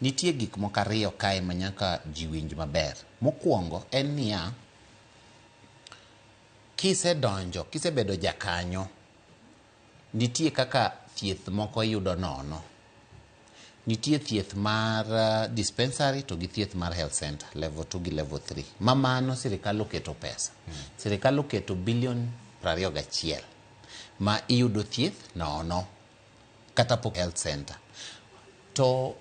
nitie gik moko ariyo kae manyaka ji winj maber. Mokwongo en niya, kisebedo jakanyo, nitie kaka thieth moko yudo nono. Nitie thieth mar dispensary to gi thieth mar health center, level 2 gi level 3. Mamano sirikal oketo pesa. Sirikal oketo bilion 21 ma iyudo thieth nono kata po health center. To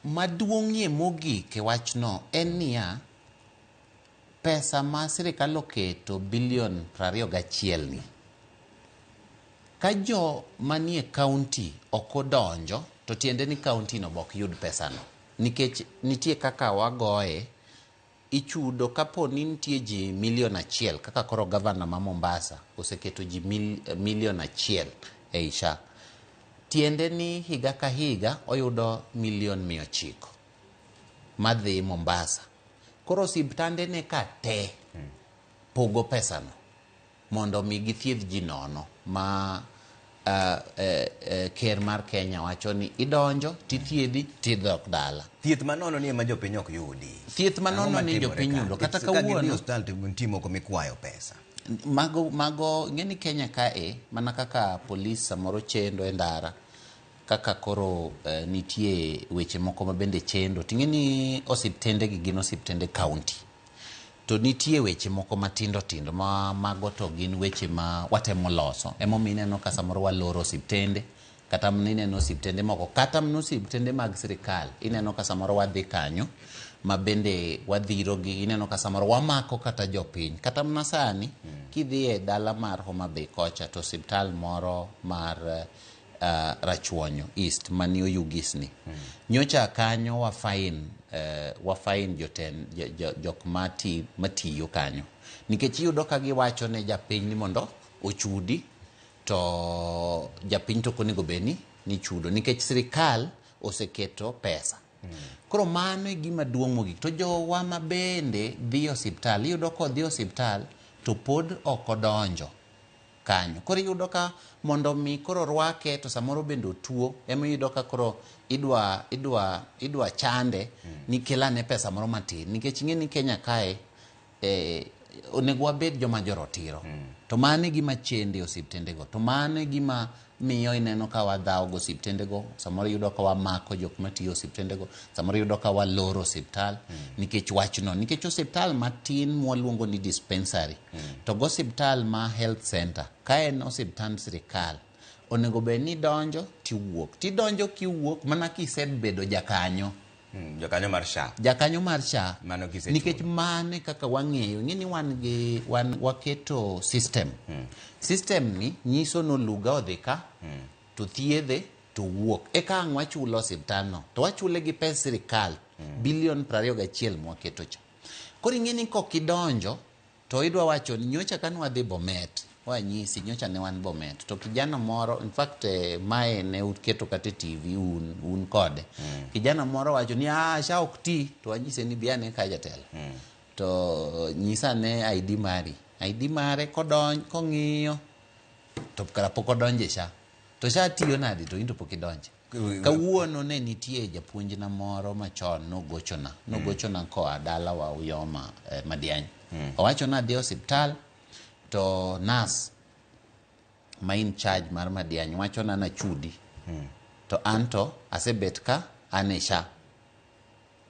maduong'ie mogik e wachno en niya, pesa ma sirikal oketo bilion 21 ni, ka jo manie kaunti ok odonjo, to tiende ni kaunti no bok yud pesa no. Nikech nitie kaka wagoye, ichudo kapo ni nitie ji milion 1, kaka koro gavana ma Mombasa oseketo ji milion 1 e isha. Tiende ni higa ka higa oyudo milion 900 madhi Mombasa. Koro osiptande ne ka te pogo pesa no mondo mi githiedh ji nono ma ker mar Kenya wacho ni idonjo tithiedhi tidok dala. Thieth manono ni ema jopiny ok yudi. Thieth manono ni jopiny yudo kata kawuono hospital timo ko mikwayo pesa. Mago ngeni Kenya kae mana kaka polis samoro chendo e ndara, kaka koro nitie weche moko ma bende chendo. Tingeni osiptende gi gin osiptende county. To nitie weche moko matindo tindo ma mago to gin weche ma watemo loso. Emo mineno ka samoro waloro osiptende, kata mineno osiptende moko, kata mno osiptende mag sirikal. Ineno ka samoro wadhi kanyo, ma bende wadhiro gi, ineno ka samoro wamako kata jopiny. Kata mna sani, kidhi e dala mar Homa Bay kocha, to osiptal moro mar Rachuonyo East mani Oyugisni. Nyocha kanyo wafain jok matiyo kanyo. Nikech iyudo ka giwacho ne japiny ni mondo ochudi, to japiny to konego beni ni chudo. Nikech sirikal oseketo pesa. Koro mano e gima duong' mogik. To jowa ma bende dhi osiptal, iyudo ko dhi osiptal to pod ok odonjo kanyo. Koro iyudo ka mondo mi koro rwake to samoro bendo tuo, ema iyudo ka koro idwa chande ni kelane pesa moro matin. Nikech ing'eni Kenya kae onego wabed joma jorotiro. To mano e gima chende osiptende go. To mano e gima miyo ineno ka wadhaw go osiptende go. Samoro iyudo ka wamako jok matiyo osiptende go. Samoro iyudo ka waloro osiptal nikech wachno. Nikech osiptal matin mwaluongo ni dispensary. To go osiptal ma health center, ka en osiptand sirikal, onego be ni donjo tiwuok. Tidonjo kiwuok mana kisebedo jakanyo. Jakanyo mar SHA. Jakanyo mar SHA. Mano kisechulo. Nikech mane kaka wang'eyo, ng'eni waketo system. System ni nyiso no luga odhi ka, to thiedhe, to wuok. Eka ang' wachulo osiptal no. To wachule gi pes sirikal, bilion 21 mwaketo cha. Koro ing'eni kokidonjo, to idwa wacho ni nyocha kane wadhi Bomet, wanyisi nyocha ne wan Bomet, to kijana moro, in fact mae ne uketo kate TV un kode. Kijana moro wacho ni SHA ok ti, to wanyise ni biane ka jatelo. To nyisa ne ID mare kong'iyo, to kara pok odonje SHA. To SHA tiyo nadi to into pok idonje. Kawuono ne nitie japuonjna moro machon nogochona koa dala wa Uyoma Madiany. Owacho na dhi osiptal, to nas ma in charge mar Madiany wacho na chudi. To anto asebet ka ane SHA.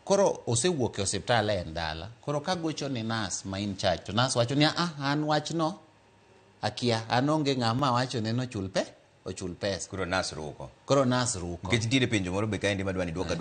Koro osewuok e osiptal e ndala. Koro ka gocho ni nas ma in charge, to nas wacho ni an wachno akia, an onge ng'ama wacho ne ochul pesa. Koro nas ruko. Nikech nitiere penjo moro be kaendi madwani duoka